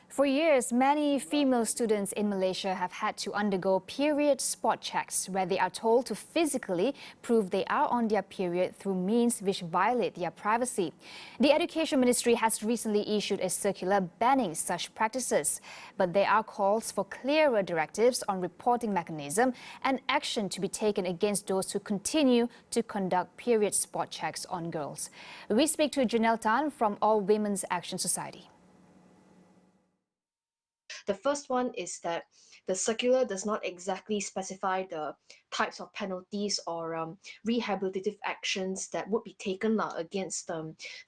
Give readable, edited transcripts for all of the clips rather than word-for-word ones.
For years, many female students in Malaysia have had to undergo period spot checks where they are told to physically prove they are on their period through means which violate their privacy. The Education Ministry has recently issued a circular banning such practices, but there are calls for clearer directives on reporting mechanism and action to be taken against those who continue to conduct period spot checks on girls. We speak to Janelle Tan from All Women's Action Society. The first one is that the circular does not exactly specify the types of penalties or rehabilitative actions that would be taken against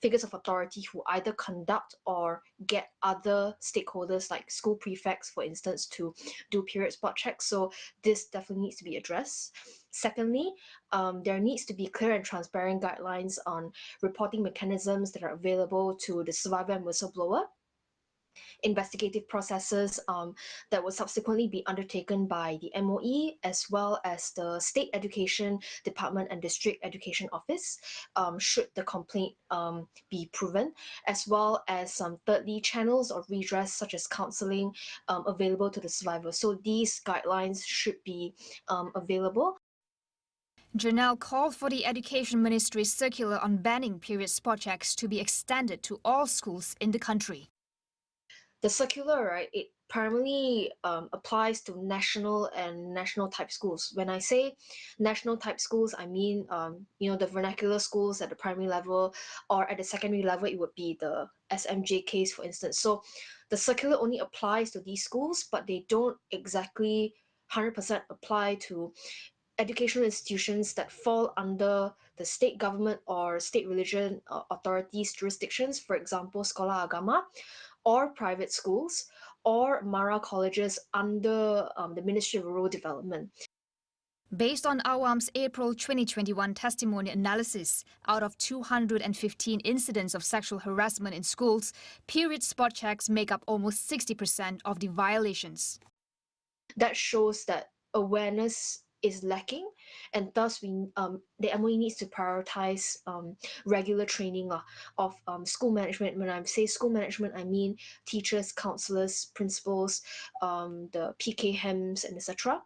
figures of authority who either conduct or get other stakeholders like school prefects, for instance, to do period spot checks. So this definitely needs to be addressed. Secondly, there needs to be clear and transparent guidelines on reporting mechanisms that are available to the survivor and whistleblower. Investigative processes that will subsequently be undertaken by the MOE as well as the State Education Department and District Education Office should the complaint be proven, as well as thirdly, channels of redress such as counselling available to the survivor. So these guidelines should be available. Janelle called for the Education Ministry's circular on banning period spot checks to be extended to all schools in the country. The circular, right, it primarily applies to national and national type schools. When I say national type schools, I mean, the vernacular schools at the primary level, or at the secondary level, it would be the SMJ case, for instance. So the circular only applies to these schools, but they don't exactly 100% apply to educational institutions that fall under the state government or state religion authorities' jurisdictions, for example, Sekolah Agama, or private schools, or Mara colleges under the Ministry of Rural Development. Based on AWAM's April 2021 testimony analysis, out of 215 incidents of sexual harassment in schools, period spot checks make up almost 60% of the violations. That shows that awareness is lacking, and thus the MOE needs to prioritize regular training of school management. When I say school management, I mean teachers, counselors, principals, the PKHEMs, and etc.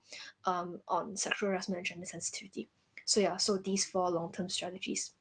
On sexual harassment and gender sensitivity. So these 4 long-term strategies.